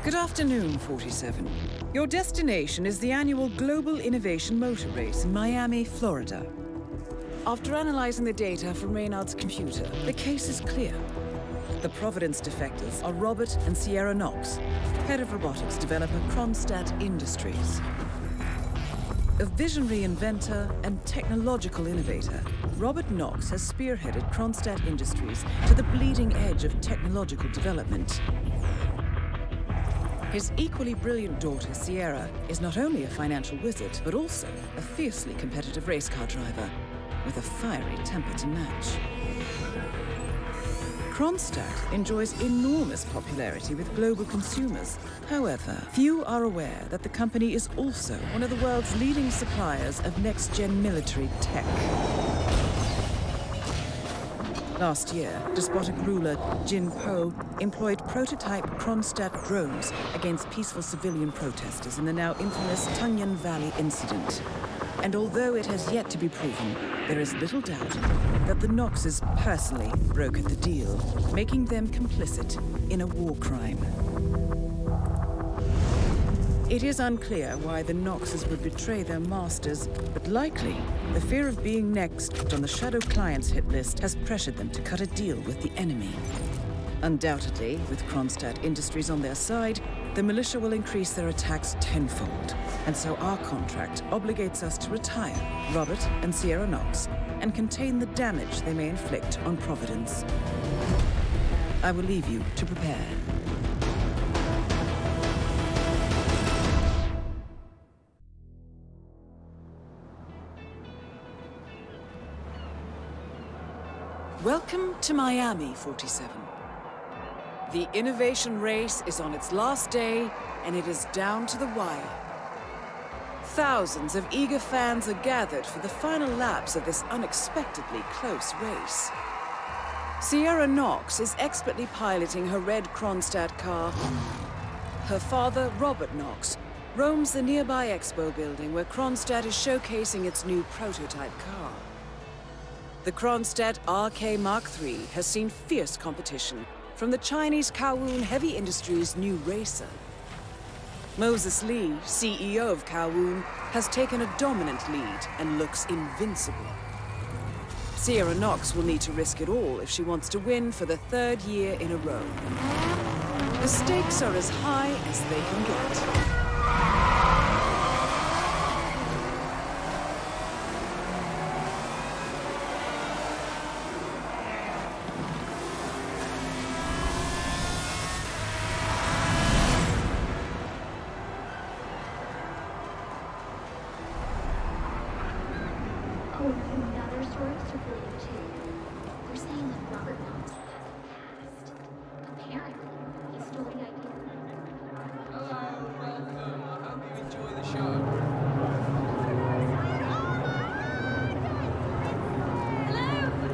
Good afternoon, 47. Your destination is the annual Global Innovation Motor Race in Miami, Florida. After analyzing the data from Reynard's computer, the case is clear. The Providence defectors are Robert and Sierra Knox, head of robotics developer Kronstadt Industries. A visionary inventor and technological innovator, Robert Knox has spearheaded Kronstadt Industries to the bleeding edge of technological development. His equally brilliant daughter, Sierra, is not only a financial wizard, but also a fiercely competitive race car driver with a fiery temper to match. Kronstadt enjoys enormous popularity with global consumers. However, few are aware that the company is also one of the world's leading suppliers of next-gen military tech. Last year, despotic ruler Jin Po employed prototype Kronstadt drones against peaceful civilian protesters in the now infamous Tungan Valley incident. And although it has yet to be proven, there is little doubt that the Knoxes personally brokered the deal, making them complicit in a war crime. It is unclear why the Knoxes would betray their masters, but likely the fear of being next on the Shadow Clients hit list has pressured them to cut a deal with the enemy. Undoubtedly, with Kronstadt Industries on their side, the militia will increase their attacks tenfold. And so our contract obligates us to retire Robert and Sierra Knox and contain the damage they may inflict on Providence. I will leave you to prepare. Welcome to Miami, 47. The innovation race is on its last day, and it is down to the wire. Thousands of eager fans are gathered for the final laps of this unexpectedly close race. Sierra Knox is expertly piloting her red Kronstadt car. Her father, Robert Knox, roams the nearby expo building where Kronstadt is showcasing its new prototype car. The Kronstadt RK Mark III has seen fierce competition from the Chinese Kowloon Heavy Industries' new racer. Moses Lee, CEO of Kowloon, has taken a dominant lead and looks invincible. Sierra Knox will need to risk it all if she wants to win for the third year in a row. The stakes are as high as they can get. Another story circulating too. They're saying that Robert Knox has passed. Apparently, he stole the idea. Hello, welcome. I hope you enjoy the show. Hello!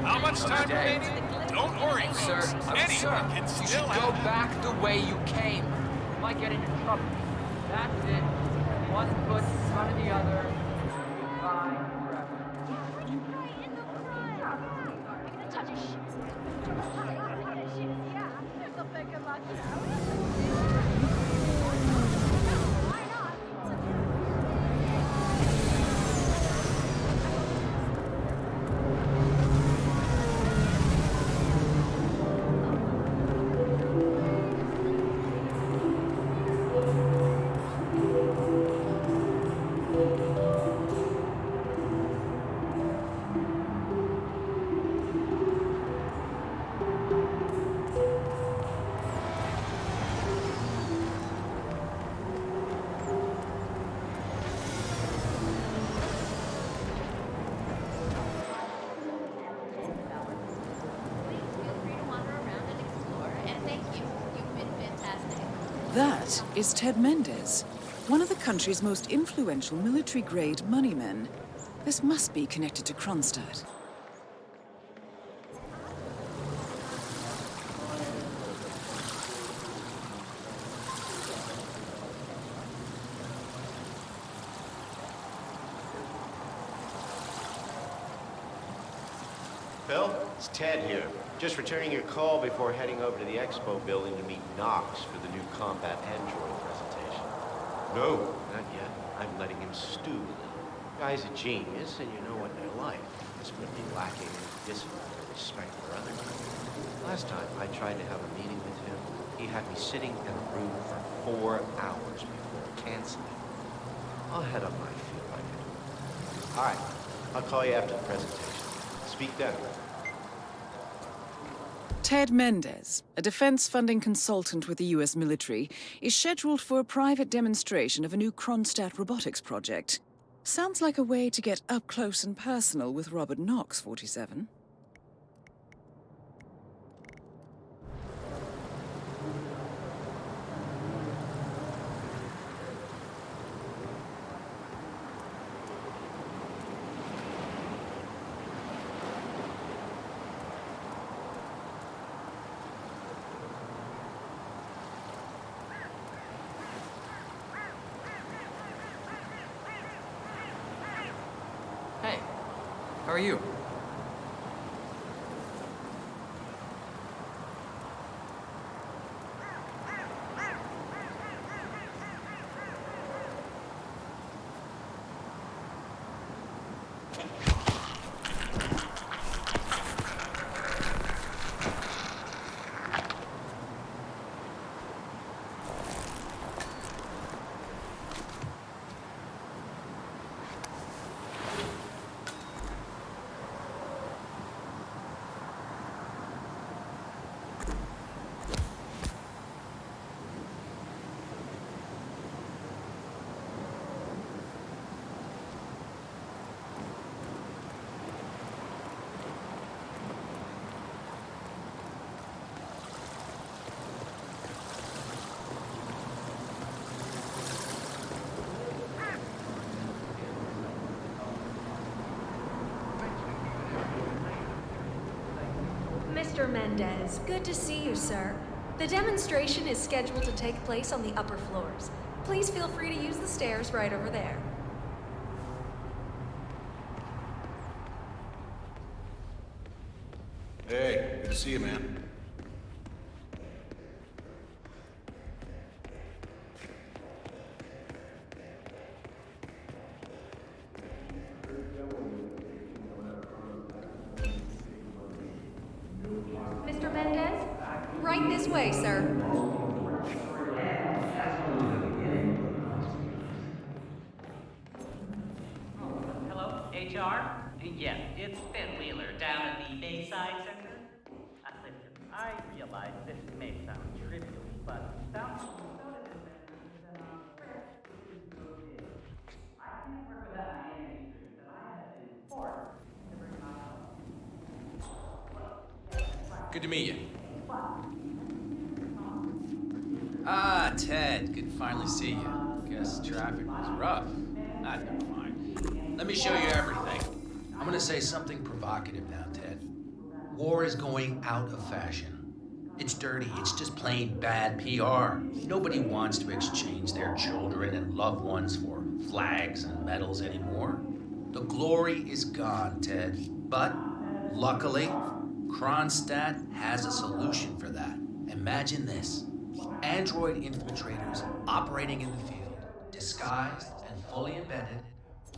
How much time remaining? Don't worry, Sir, folks. Anyone can you still should go have... back the way you came. You might get into trouble. That's it. One foot in front of the other. Goodbye forever. That is Ted Mendez, one of the country's most influential military-grade moneymen. This must be connected to Kronstadt. Phil, it's Ted here. Just returning your call before heading over to the expo building to meet Knox for the new combat android No, not yet. I'm letting him stew a little. Guy's a genius, and you know what they're like. Desperately lacking in discipline or respect for others. Last time I tried to have a meeting with him, he had me sitting in a room for 4 hours before canceling. I'll head up my field like I do. All right, I'll call you after the presentation. Speak then. Ted Mendez, a defense funding consultant with the US military, is scheduled for a private demonstration of a new Kronstadt robotics project. Sounds like a way to get up close and personal with Robert Knox, 47. Hey, how are you? Mr. Mendez, good to see you, sir. The demonstration is scheduled to take place on the upper floors. Please feel free to use the stairs right over there. Hey, good to see you, man. Mr. Mendez? Right this way, sir. Hello, HR? Yes, it's Ben Wheeler down at the Bayside Center. Listen, I realize this may sound trivial, but down I can't work without my enemy students, and I have been forced to bring myself. Good to meet you. Ah, Ted, good to finally see you. Guess traffic was rough. Ah, never mind. Let me show you everything. I'm gonna say something provocative now, Ted. War is going out of fashion. It's dirty, it's just plain bad PR. Nobody wants to exchange their children and loved ones for flags and medals anymore. The glory is gone, Ted. But, luckily, Kronstadt has a solution for that. Imagine this. Android infiltrators operating in the field, disguised and fully embedded,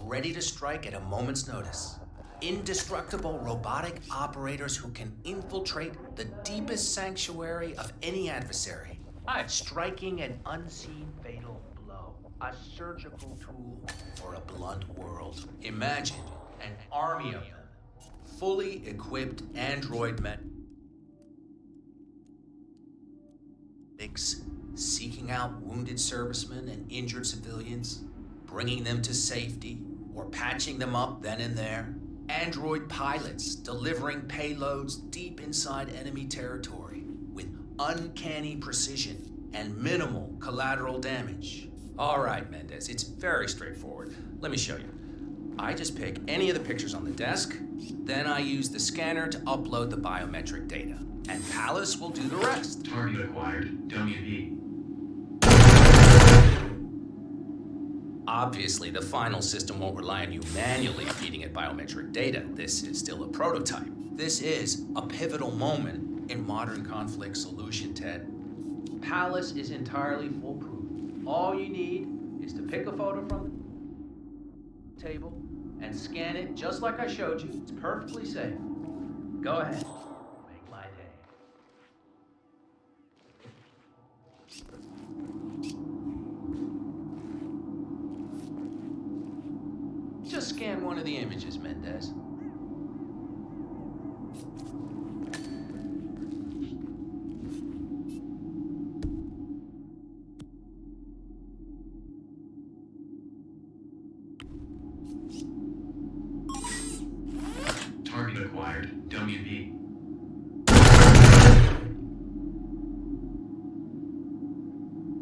ready to strike at a moment's notice. Indestructible robotic operators who can infiltrate the deepest sanctuary of any adversary, striking an unseen fatal blow, a surgical tool for a blunt world. Imagine an army of them, fully equipped android seeking out wounded servicemen and injured civilians, bringing them to safety, or patching them up then and there. Android pilots delivering payloads deep inside enemy territory with uncanny precision and minimal collateral damage. All right, Mendez, it's very straightforward. Let me show you. I just pick any of the pictures on the desk, then I use the scanner to upload the biometric data, and Palace will do the rest. Target acquired. WP. Obviously, the final system won't rely on you manually feeding it biometric data. This is still a prototype. This is a pivotal moment in modern conflict solution, Ted. Palace is entirely foolproof. All you need is to pick a photo from the table and scan it just like I showed you. It's perfectly safe. Go ahead. Make my day. Just scan one of the images, Mendez. Target acquired. WB.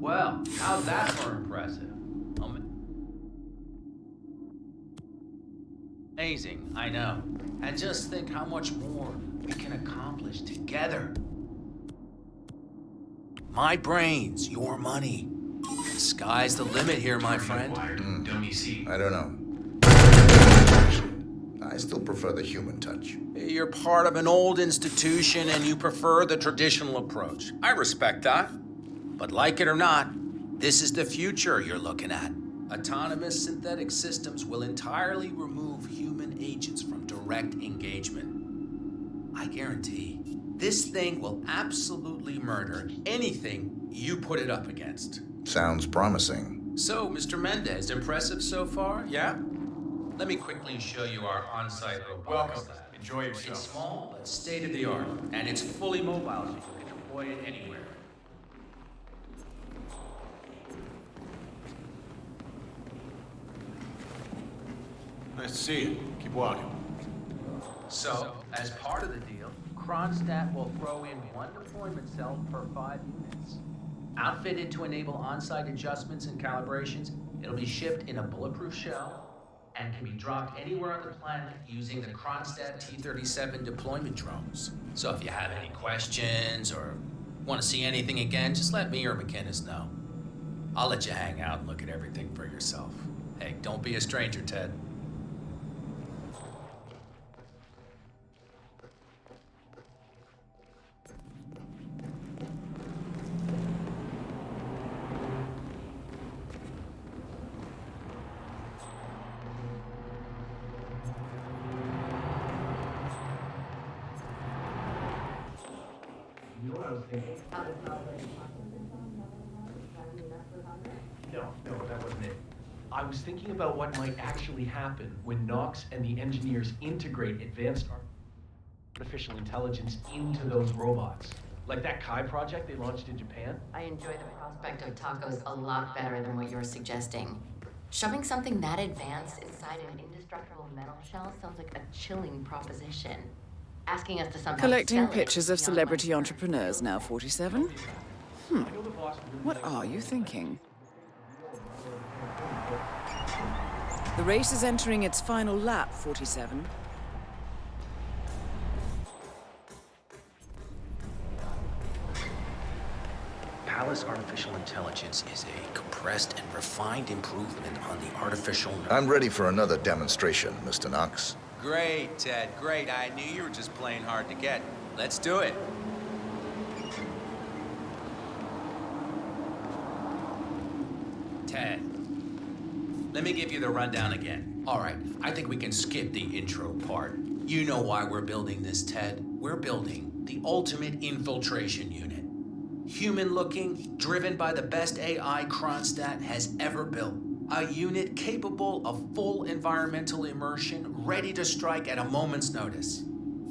Well, how's that for impressive? Amazing, I know. And just think how much more we can accomplish together. My brains, your money. The sky's the limit here, my friend. WC. I don't know. I still prefer the human touch. You're part of an old institution and you prefer the traditional approach. I respect that. But like it or not, this is the future you're looking at. Autonomous synthetic systems will entirely remove human agents from direct engagement. I guarantee this thing will absolutely murder anything you put it up against. Sounds promising. So, Mr. Mendez, impressive so far, yeah? Let me quickly show you our on-site robotics lab. Enjoy yourself. It's small, but state-of-the-art, and it's fully mobile, so you can deploy it anywhere. Nice to see you. Keep walking. So, as part of the deal, Kronstadt will throw in one deployment cell per 5 units. Outfitted to enable on-site adjustments and calibrations, it'll be shipped in a bulletproof shell and can be dropped anywhere on the planet using the Kronstadt T-37 deployment drones. So if you have any questions or want to see anything again, just let me or McInnes know. I'll let you hang out and look at everything for yourself. Hey, don't be a stranger, Ted. No, that wasn't it. I was thinking about what might actually happen when Knox and the engineers integrate advanced artificial intelligence into those robots. Like that Kai project they launched in Japan. I enjoy the prospect of tacos a lot better than what you're suggesting. Shoving something that advanced inside an indestructible metal shell sounds like a chilling proposition. Asking us to somehow Collecting sell it pictures of beyond celebrity my- entrepreneurs now 47? What are you thinking? The race is entering its final lap, 47. Palace Artificial Intelligence is a compressed and refined improvement on the artificial... I'm ready for another demonstration, Mr. Knox. Great, Ted, great. I knew you were just playing hard to get. Let's do it. Ted, let me give you the rundown again. All right, I think we can skip the intro part. You know why we're building this, Ted. We're building the ultimate infiltration unit. Human-looking, driven by the best AI Kronstadt has ever built. A unit capable of full environmental immersion, ready to strike at a moment's notice.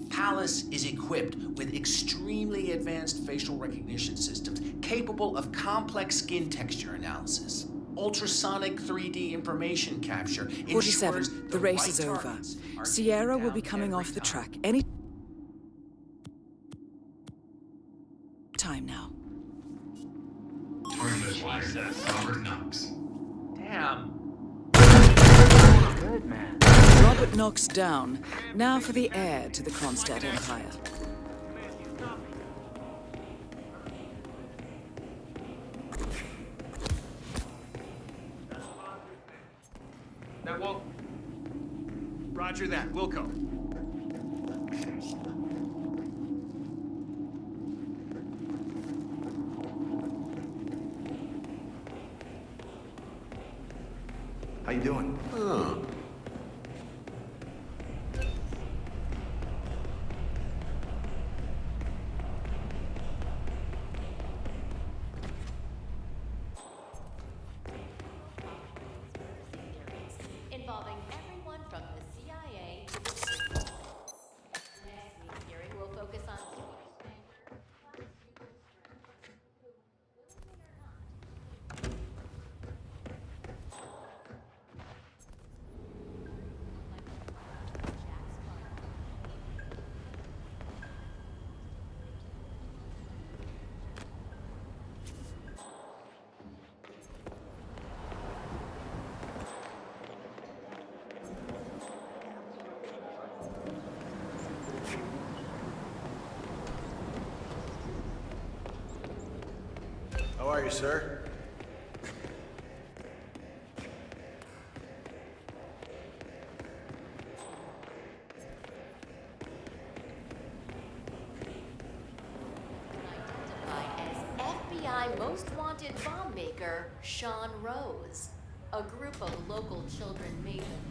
Palace is equipped with extremely advanced facial recognition systems, capable of complex skin texture analysis. Ultrasonic 3D information capture 47. ensures The race right is over. targets are Sierra taken will be down coming every off the time. track any time now. Target acquired. Robert Knox. Damn. Good man. Robert Knox down. Now for the heir to the Kronstadt Empire. That won't... Roger that. Wilco. How you doing? Oh. Involving everyone from the CIA to the Secret Service. Next week's hearing will focus on Swedish banker, plus super strength, who, willing it or not, How are you, sir? identified as FBI Most Wanted bomb maker Sean Rose. A group of local children made him.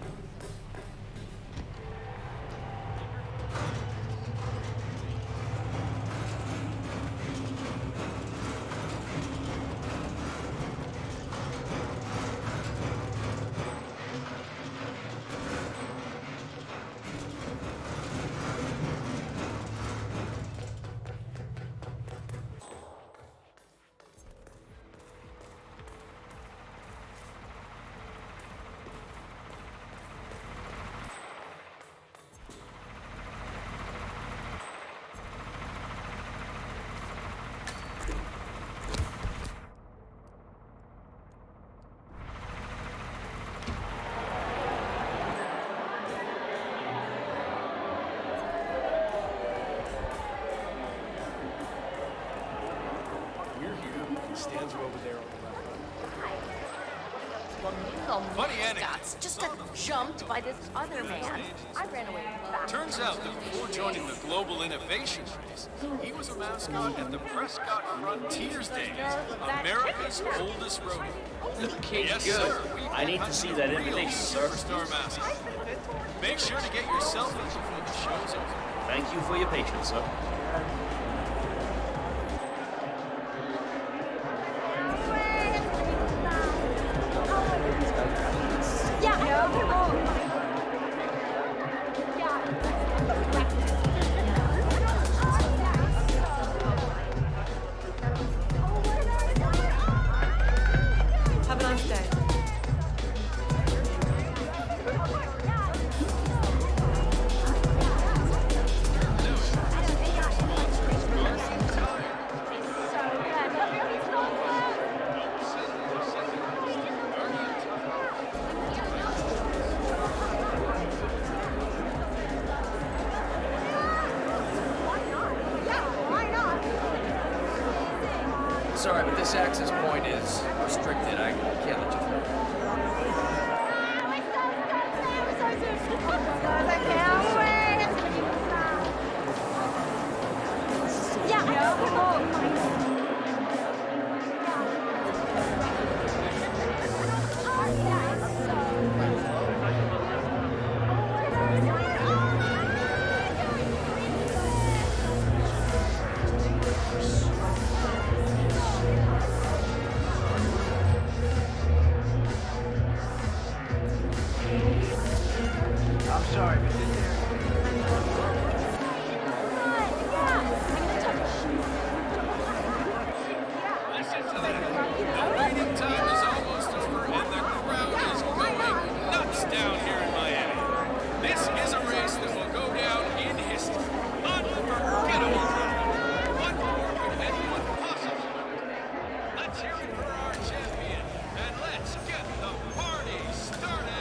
Stands are over there on the left. Funny anecdote. Just got jumped by this other man. I ran away fast. Turns out that before joining the Global Innovation Race, he was a mascot at the Prescott Frontiers Days, America's oldest rodeo. Okay, Yes, good. sir. I need to see that invitation, sir. Superstar mascot. Make sure to get your selfie before the show's over. Thank you for your patience, sir. Have a nice day. Sorry, but this access point is restricted. I can't let you through. I'm sorry, but this Listen to that. The waiting time is almost over, and the crowd is going nuts down here in Miami. This is a race that will go down in history. Unforgettable. What more could anyone possibly want? Let's hear it for our champion, and let's get the party started.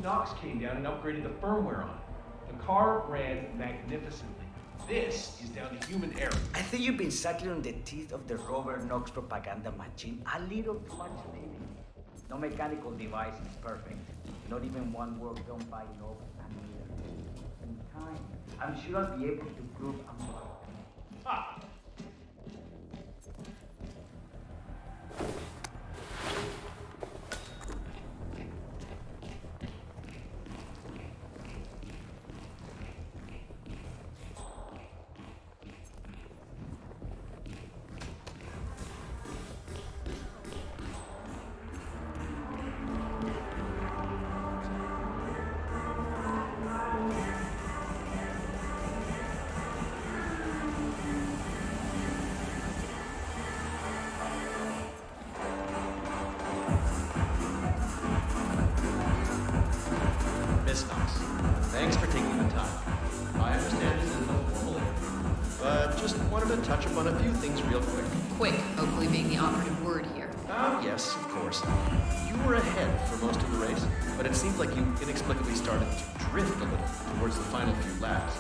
Knox came down and upgraded the firmware on it. The car ran magnificently. This is down to human error. I think you've been sucking on the teeth of the Robert Knox propaganda machine a little too much lately. No mechanical device is perfect. Not even one work done by no either. In time, I'm sure I'll be able to prove I'm right. Ah! Miss Knox, thanks for taking the time. I understand this isn't a formal interview, but just wanted to touch upon a few things real quick. Quick, hopefully being the operative word here. Yes, of course. You were ahead for most of the race, but it seemed like you inexplicably started to drift a little towards the final few laps.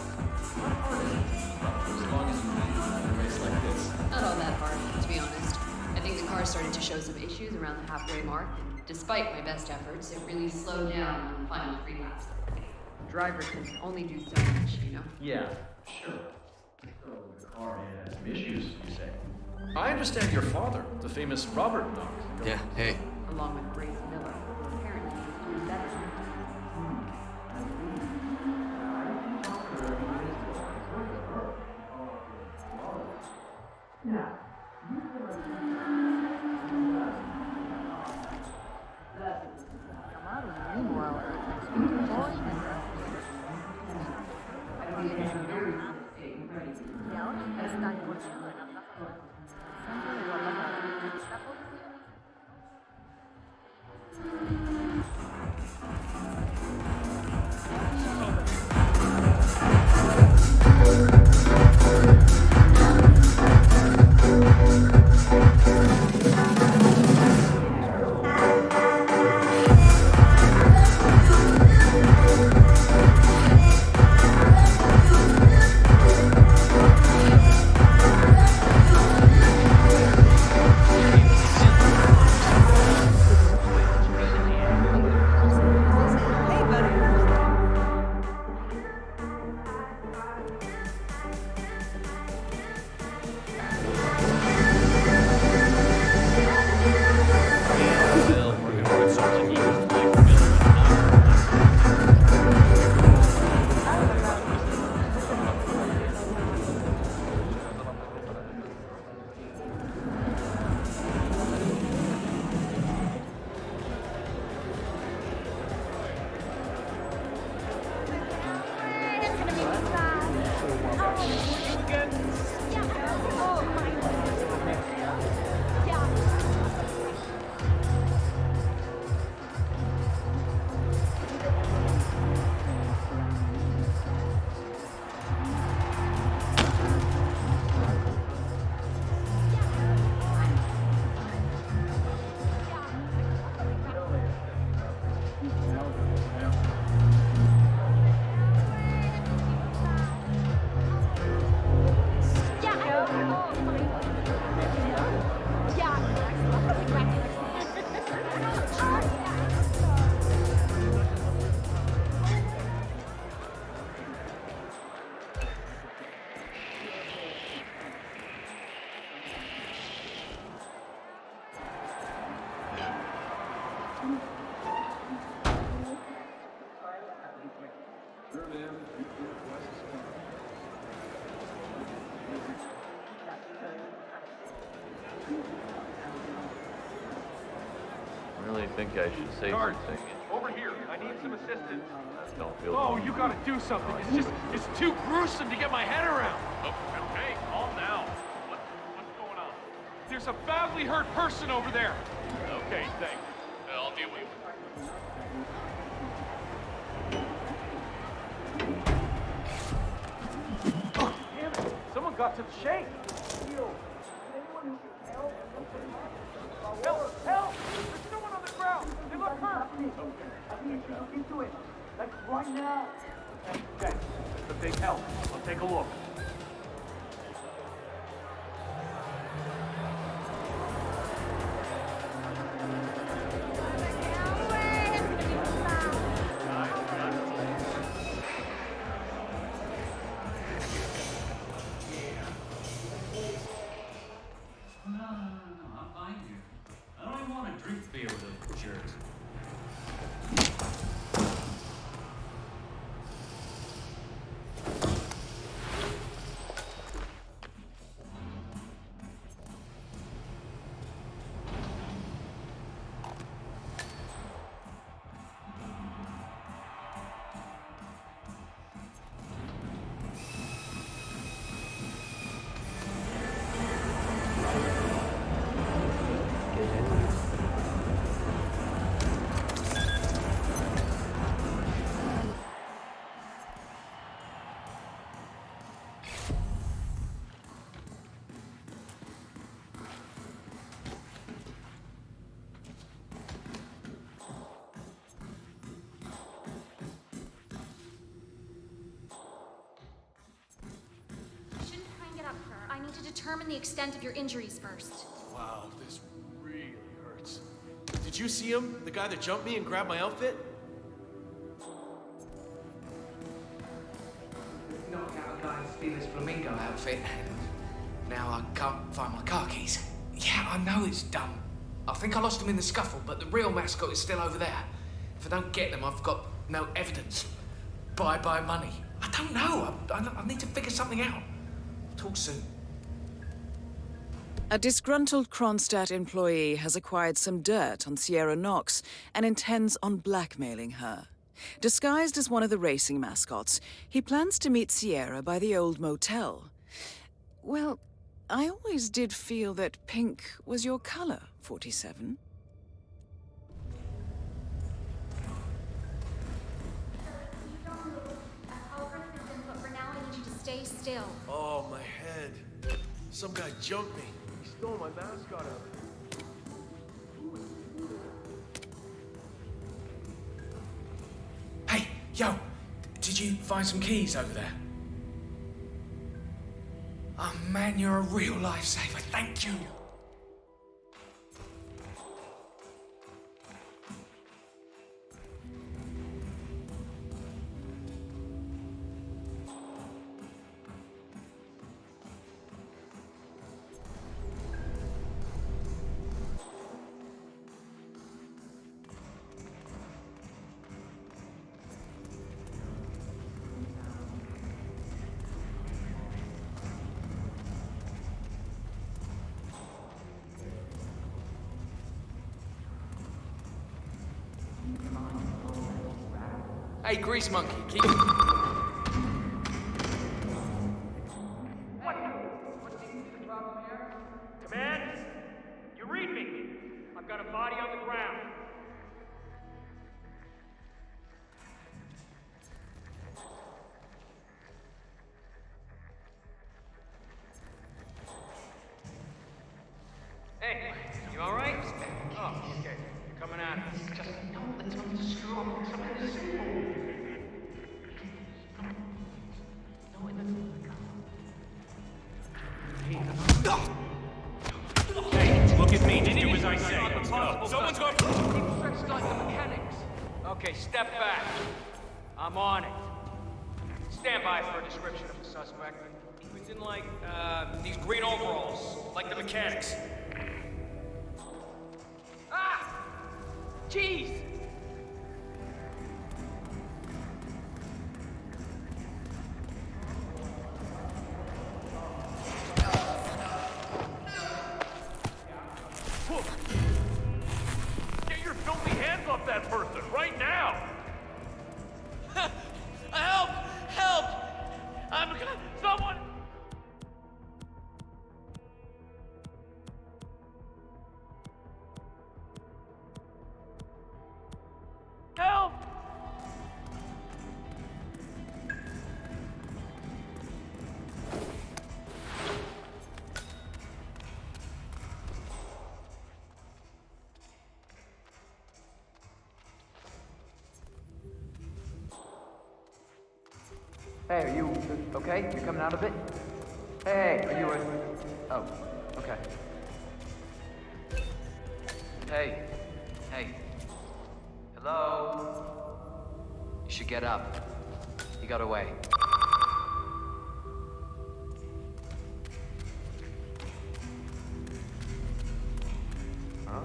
How hard is it to keep up for as long as you do in a race like this? Not all that hard, to be honest. I think the car started to show some issues around the halfway mark, and despite my best efforts, it really slowed down on the final 3 laps. Drivers can only do so much, you know? Yeah, sure. So the car had some issues, you say? I understand your father, the famous Robert Knox. Yeah, hey. Along with Grace Miller, who apparently is doing better. I really think I should say Guard, something. over here. I need some assistance. Don't feel. Oh, you gotta do something. It's too gruesome to get my head around. Oh, hey, calm down. What's going on? There's a badly hurt person over there. Okay, thanks. I'll deal with it. Oh, damn it. Someone got to the shank. Help! Help! There's someone on the ground. They look hurt. need to look into it. Like right now. Okay, that's a big help. I'll take a look. No, I'm fine here. I don't even want to drink beer with those jerks. I need to determine the extent of your injuries first. Wow, this really hurts. Did you see him? The guy that jumped me and grabbed my outfit? Knocked out a guy in Steelers flamingo outfit, and now I can't find my car keys. Yeah, I know it's dumb. I think I lost them in the scuffle, but the real mascot is still over there. If I don't get them, I've got no evidence. Bye-bye money. I don't know. I need to figure something out. Talk soon. A disgruntled Kronstadt employee has acquired some dirt on Sierra Knox and intends on blackmailing her. Disguised as one of the racing mascots, he plans to meet Sierra by the old motel. Well, I always did feel that pink was your color, 47. But for now, I need you to stay still. Oh, my head. Some guy jumped me. He stole my mascot outfit. Hey, yo, did you find some keys over there? Oh man, you're a real lifesaver. Thank you. Hey, Grease Monkey, keep... Command? You read me? I've got a body on the ground. Hey, you all right? Oh, okay. You're coming at us. Just know that something strong, something simple. Hey, look at me. Just do as I say. Let's go. Someone's going. People stretched like the mechanics. Okay, step back. I'm on it. Stand by for a description of the suspect. He was in like, these green overalls, like the mechanics. Ah! Jeez! Get your filthy hands off that person right now! Help! Help! I'm... Someone... Hey, are you okay? You coming out of it? Hey, are you oh, okay. Hey. Hey. Hello? You should get up. You got away. Huh?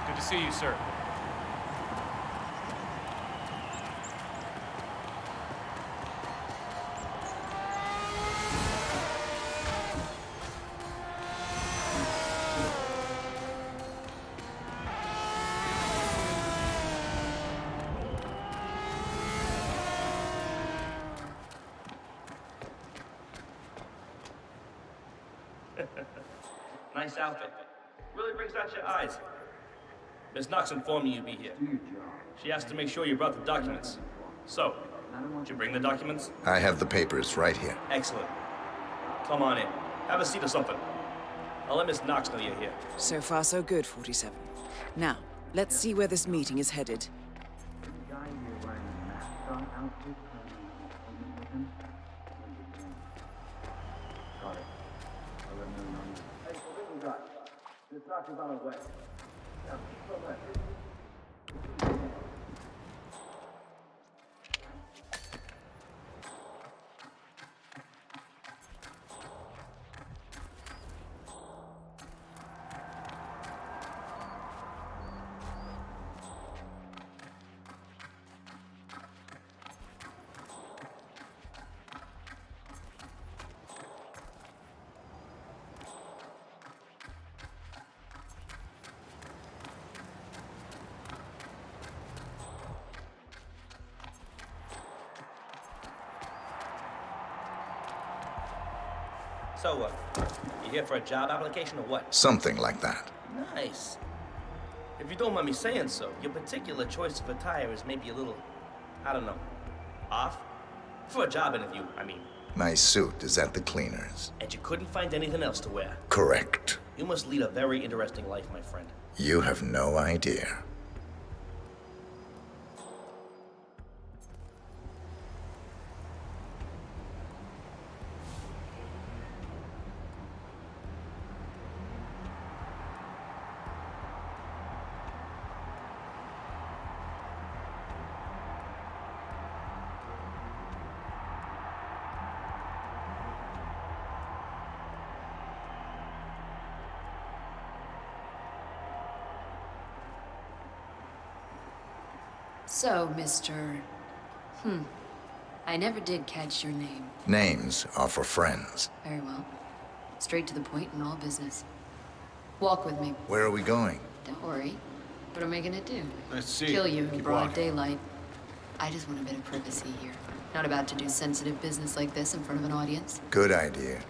Good to see you, sir. Nice outfit. Really brings out your eyes. Miss Knox informed me you'd be here. She asked to make sure you brought the documents. So, did you bring the documents? I have the papers right here. Excellent. Come on in. Have a seat or something. I'll let Miss Knox know you're here. So far, so good, 47. Now, let's see where this meeting is headed. This doctor's on his way. So, you here for a job application or what? Something like that. Nice. If you don't mind me saying so, your particular choice of attire is maybe a little, I don't know, off? For a job interview, I mean. My suit is at the cleaners. And you couldn't find anything else to wear? Correct. You must lead a very interesting life, my friend. You have no idea. So, Mr. I never did catch your name. Names are for friends. Very well. Straight to the point in all business. Walk with me. Where are we going? Don't worry. What am I gonna do? Let's see. Kill you in Keep broad walking. daylight. I just want a bit of privacy here. Not about to do sensitive business like this in front of an audience. Good idea.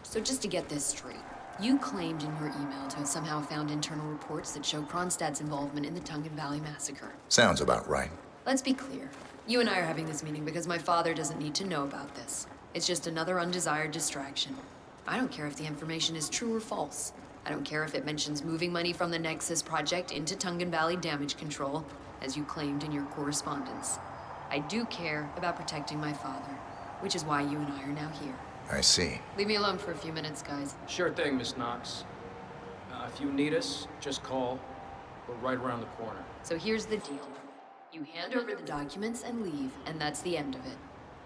So just to get this straight, you claimed in your email to have somehow found internal reports that show Kronstadt's involvement in the Tungan Valley massacre. Sounds about right. Let's be clear. You and I are having this meeting because my father doesn't need to know about this. It's just another undesired distraction. I don't care if the information is true or false. I don't care if it mentions moving money from the Nexus project into Tungan Valley damage control, as you claimed in your correspondence. I do care about protecting my father, which is why you and I are now here. I see. Leave me alone for a few minutes, guys. Sure thing, Miss Knox. If you need us, just call. We're right around the corner. So here's the deal. You hand over the documents and leave, and that's the end of it.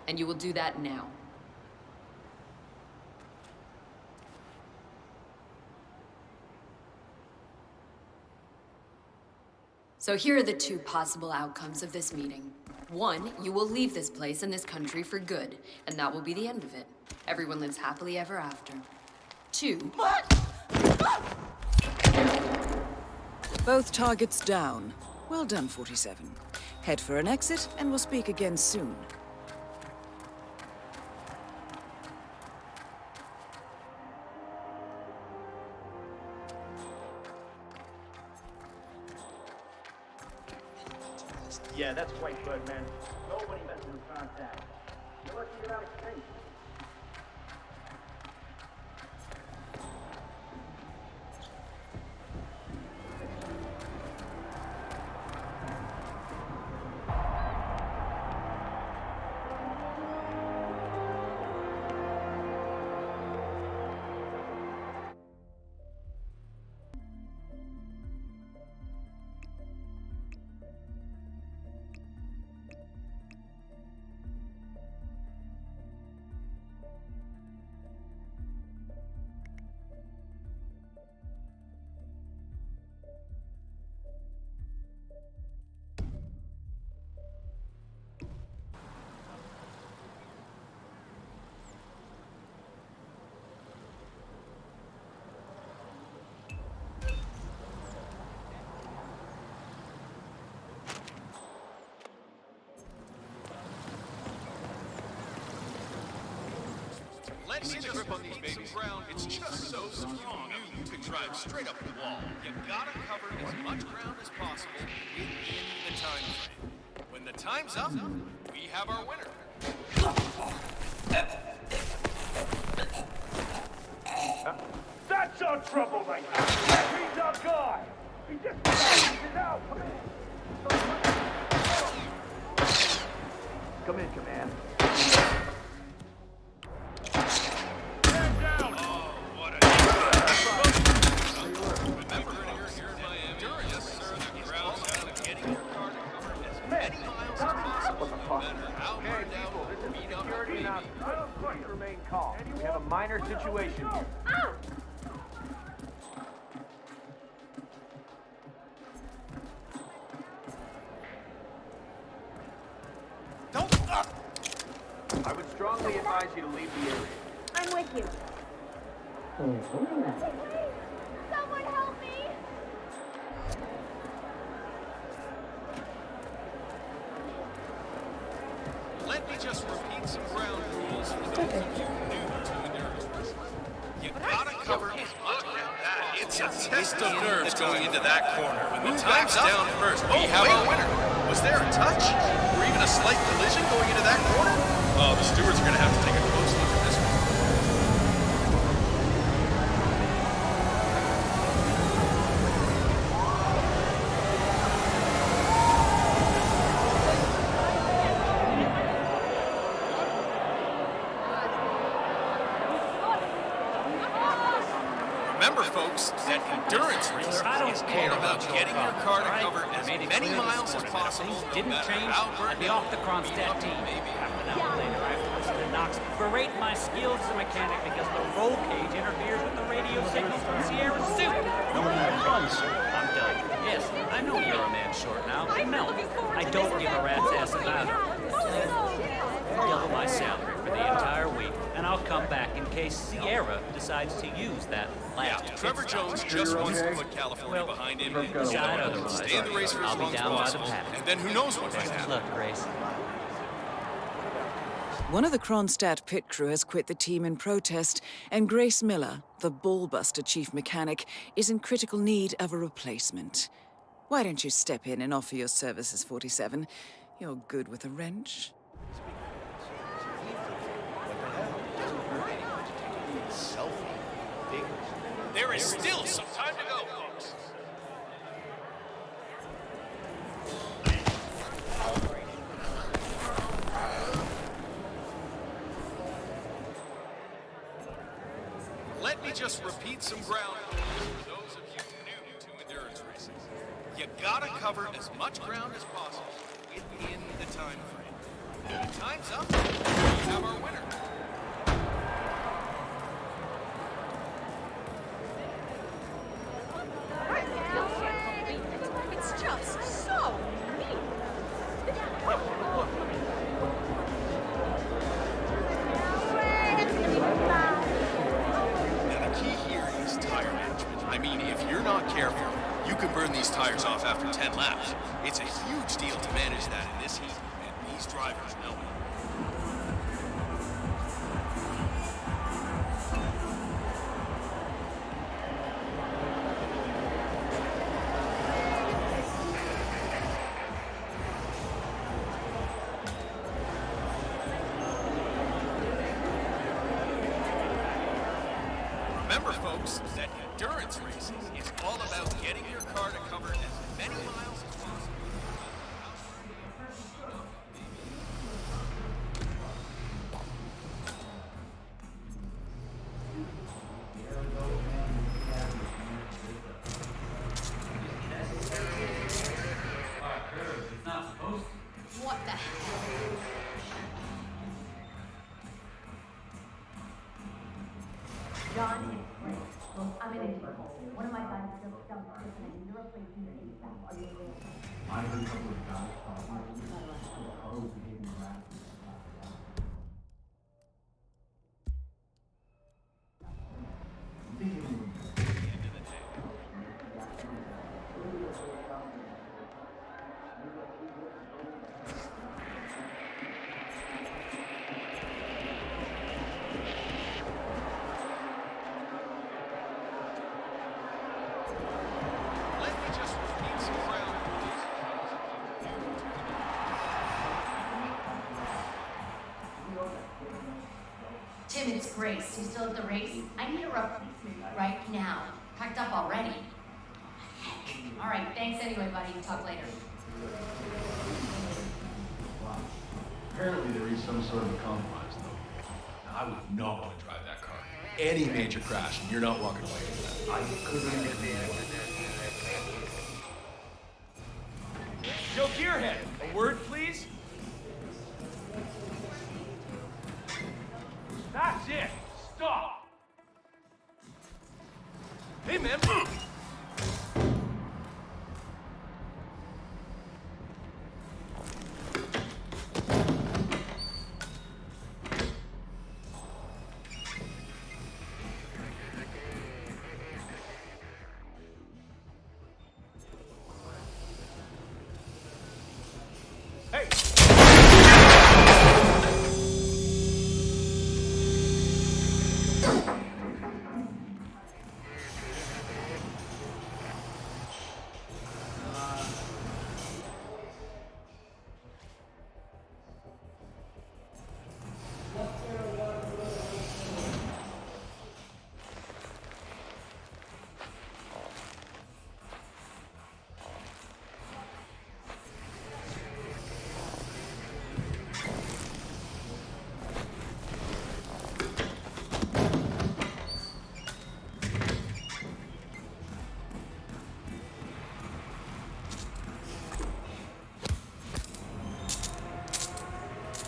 And you will do that now. So here are the two possible outcomes of this meeting. One, you will leave this place and this country for good, and that will be the end of it. Everyone lives happily ever after. Two... Both targets down. Well done, 47. Head for an exit, and we'll speak again soon. Yeah, that's quite good, man. Nobody messes with contact. You're lucky you're out of state. Let me just grip on these babies. It's just so strong. You can drive straight up the wall. You gotta cover as much ground as possible within the time frame. When the time's up, we have our winner. That's our trouble right now. He's our guy. He just he's out. Come in, command. Stand down. Oh, what a... Remember, here in Miami, yes, sir, the crowd's down and getting your car to cover as many miles as possible. No matter how far down or beat up the baby. Remain calm. We have a minor situation here. I would strongly advise you to leave the area. I'm with you. Someone help me! Let me just repeat some ground rules for those of you new to endurance racing. You gotta cover as much ground as possible. It's a test of nerves going into that corner. When the time's down first, we have our winner. Was there a touch? Or even a slight collision going into that corner? Oh, the stewards are gonna have to take a close look at this one. Remember, folks, that endurance race is all about getting your car to cover as many miles as possible. Didn't change. I'd be off the Kronstadt team. Half an hour later, I have to listen to Knox berate my skills as a mechanic because the roll cage interferes with the radio signals from Sierra's suit. No more fun, sir. I'm done. Yes, I know you're a man short now. Mel, I don't give a rat's ass about it. Double my salary for the entire week, and I'll come back in case Sierra decides to use that last. Yeah, Trevor Jones just wants to put California behind him. Decide otherwise. Stay in the race for as long as possible, and then who knows what might happen. Good luck, Grace. One of the Kronstadt pit crew has quit the team in protest, and Grace Miller, the ballbuster chief mechanic, is in critical need of a replacement. Why don't you step in and offer your services, 47? You're good with a wrench. There is still some time to go, folks. Let me just repeat some ground rules for those of you new to endurance racing. You gotta cover as much ground as possible within the time frame. When the time's up, we have our winner. It's just so mean. Now, the key here is tire management. I mean, if you're not careful, you can burn these tires off after 10 laps. It's a huge deal to manage that in this heat, and these drivers know it. Remember, folks, that endurance racing is all about getting your car to cover as many miles as possible. It's not supposed to. What the hell? John, it's great. Look, I'm in a hole. One of my guys just jumped ship and I need to replace him ASAP. Are you available? I heard a couple of guys talking about the car was behaving rapidly. Let me just repeat some ground rules. Tim, it's Grace. You still at the race? I need a replacement right now. Packed up already. Heck. All right, thanks anyway, buddy. Talk later. Apparently there is some sort of a compromise, though. Now, I would not want to drive that car. Any major crash, and you're not walking away from that. I couldn't agree more. Yo, Gearhead, a word, please? That's it! Stop! Hey, man! Hey!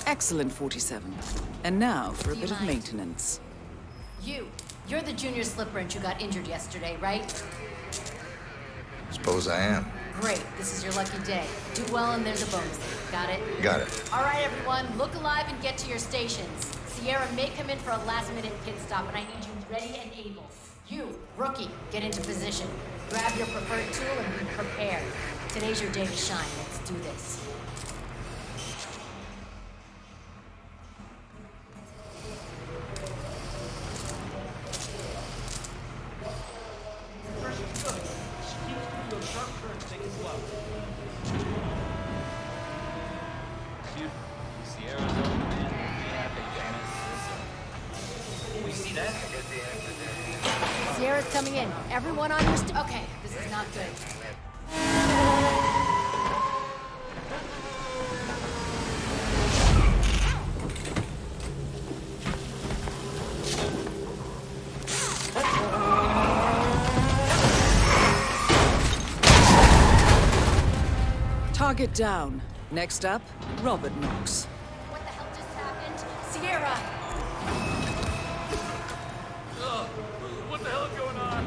Excellent, 47. And now for a Do you bit of mind? maintenance. You're the junior slip wrench who got injured yesterday, right? Suppose I am. Great, this is your lucky day. Do well and there's a bonus. Got it? Got it. All right, everyone, look alive and get to your stations. Sierra may come in for a last-minute pit stop, and I need you ready and able. You, rookie, get into position. Grab your preferred tool and be prepared. Today's your day to shine. Let's do this. Pressure's good. She keeps doing those sharp turns, take it slow. Dude, Sierra's old man. We see that? Sierra's coming in. Everyone on your okay, this is not good. Target down. Next up, Robert Knox. What the hell just happened? Sierra! What the hell is going on?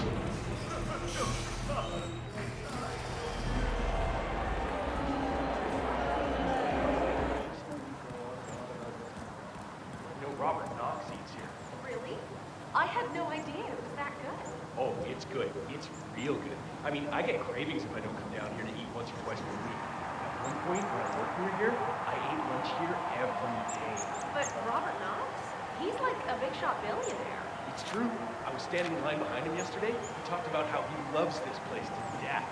You know, Robert Knox eats here. Really? I had no idea it was that good. Oh, it's good. It's real good. I mean, I get cravings if I don't come down here to eat once or twice per week. At one point, when I worked near here, I ate lunch here every day. But Robert Knox? He's like a big shot billionaire. It's true. I was standing in line behind him yesterday. He talked about how he loves this place to death.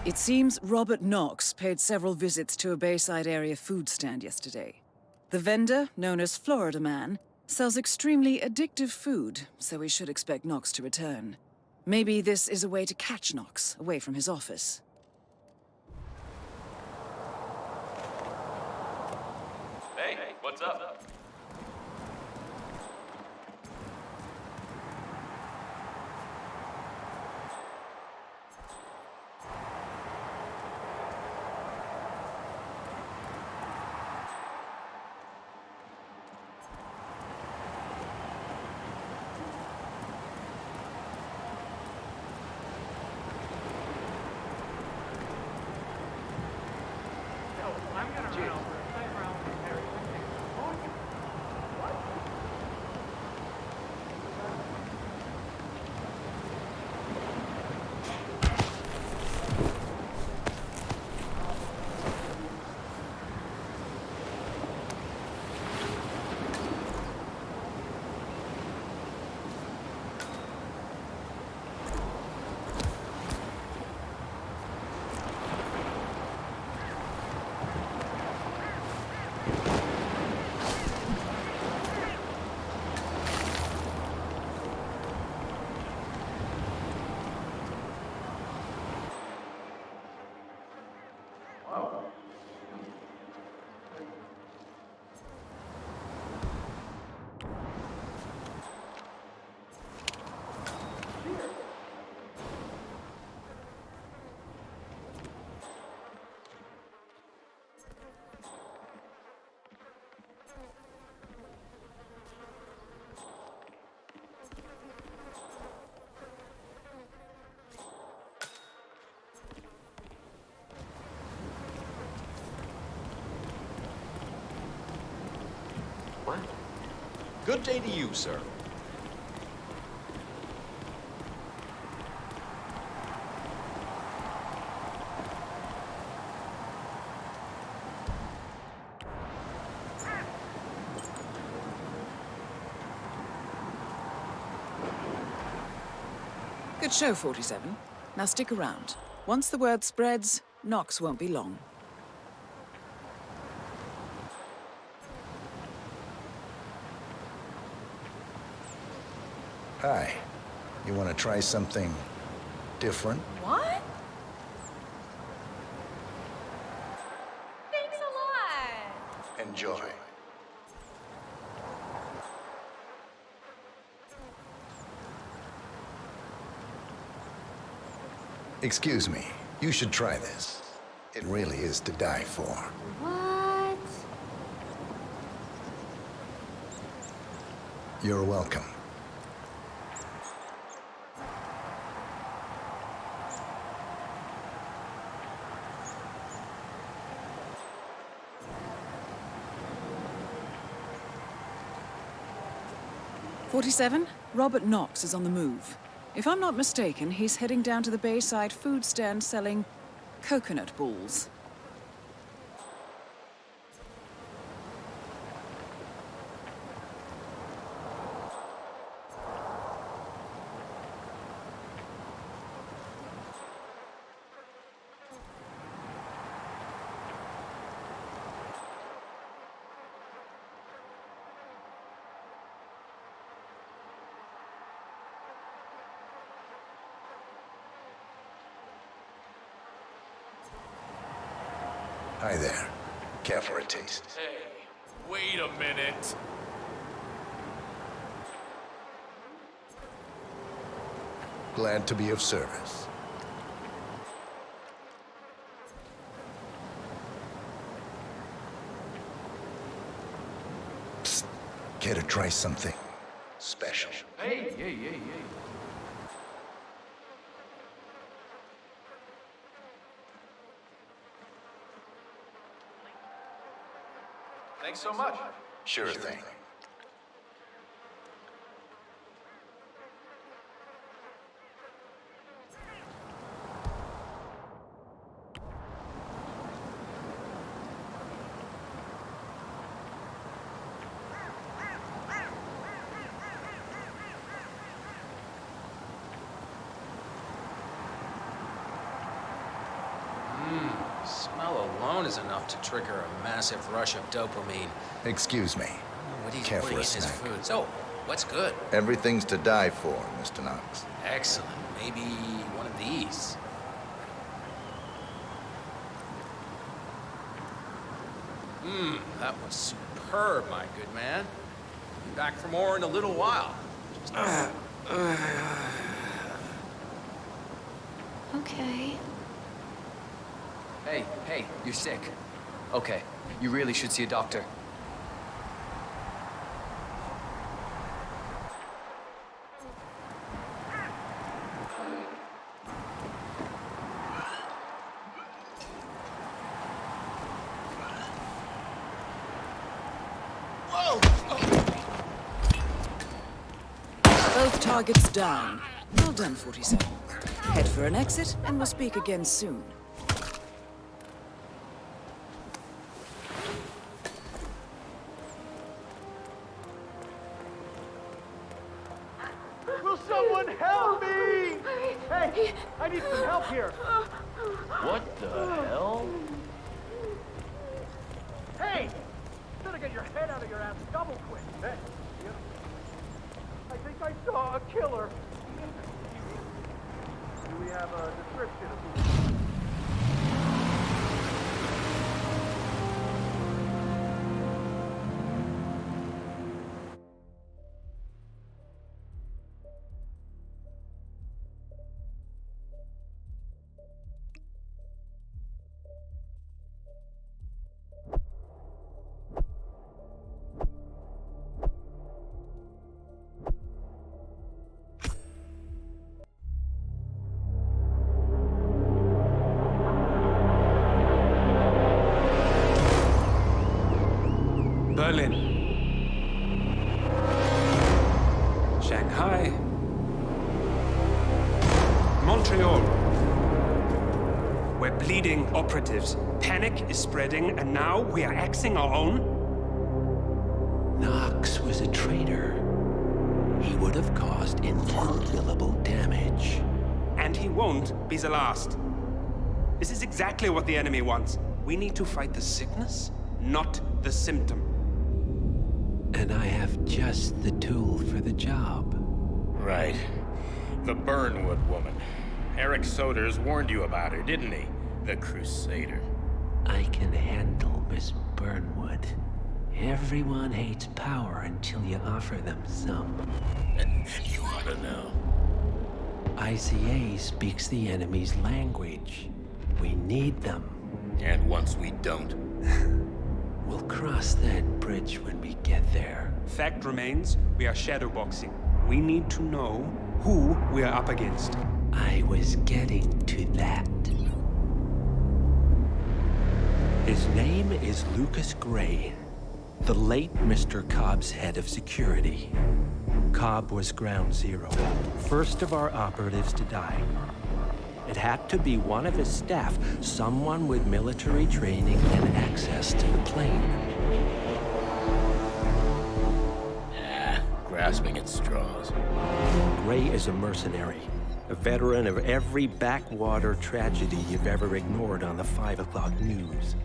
It seems Robert Knox paid several visits to a Bayside area food stand yesterday. The vendor, known as Florida Man, Sells extremely addictive food, so we should expect Knox to return. Maybe this is a way to catch Knox away from his office. Hey, what's up? What? Good day to you, sir. Good show, 47. Now stick around. Once the word spreads, Knox won't be long. Hi. You want to try something different? What? Thanks a lot. Enjoy. Excuse me. You should try this. It really is to die for. What? You're welcome. "47, Robert Knox is on the move. If I'm not mistaken, he's heading down to the Bayside food stand selling coconut balls. Hi there. Care for a taste? Hey, wait a minute. Glad to be of service. Psst. Care to try something special? Hey, hey. Thanks so much. Sure thing. Smell alone is enough to trigger a massive rush of dopamine. Excuse me. what he's Care putting for in a his snack? food. So, what's good? Everything's to die for, Mr. Knox. Excellent. Maybe one of these. That was superb, my good man. Be back for more in a little while. Okay. Hey, you're sick. Okay, you really should see a doctor. Both targets down. Well done, 47. Head for an exit, and we'll speak again soon. Will someone help me? Hey, I need some help here. What the hell? Hey! Better get your head out of your ass double quick. Hey, I think I saw a killer. Do we have a description of who? Berlin, Shanghai, Montreal. We're bleeding operatives. Panic is spreading, and now we are axing our own? Knox was a traitor. He would have caused incalculable damage. And he won't be the last. This is exactly what the enemy wants. We need to fight the sickness, not the symptom. And I have just the tool for the job. Right. The Burnwood woman. Eric Soders warned you about her, didn't he? The Crusader. I can handle Miss Burnwood. Everyone hates power until you offer them some. You ought to know. ICA speaks the enemy's language. We need them. And once we don't? We'll cross that bridge when we get there. Fact remains, we are shadowboxing. We need to know who we are up against. I was getting to that. His name is Lucas Gray, the late Mr. Cobb's head of security. Cobb was ground zero, first of our operatives to die. It had to be one of his staff, someone with military training and access to the plane. Grasping at straws. Gray is a mercenary, a veteran of every backwater tragedy you've ever ignored on the 5 o'clock news.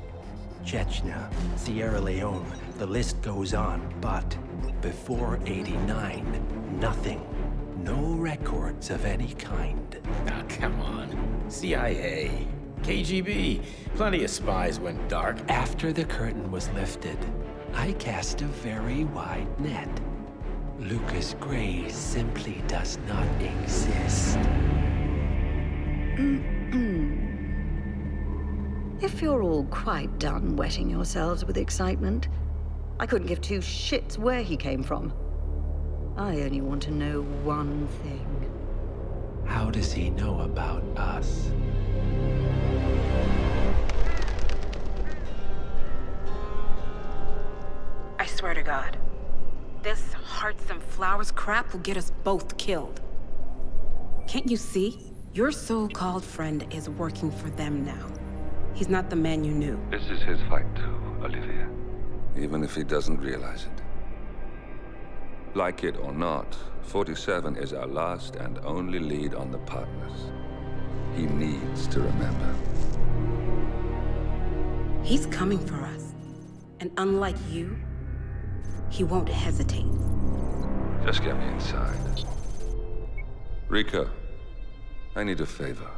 Chechnya, Sierra Leone, the list goes on, but before '89, nothing. No records of any kind. Ah, come on. CIA, KGB, plenty of spies went dark. After the curtain was lifted, I cast a very wide net. Lucas Gray simply does not exist. If you're all quite done wetting yourselves with excitement, I couldn't give two shits where he came from. I only want to know one thing. How does he know about us? I swear to God, this hearts and flowers crap will get us both killed. Can't you see? Your so-called friend is working for them now. He's not the man you knew. This is his fight too, Olivia. Even if he doesn't realize it. Like it or not, 47 is our last and only lead on the partners. He needs to remember. He's coming for us. And unlike you, he won't hesitate. Just get me inside. Rico, I need a favor.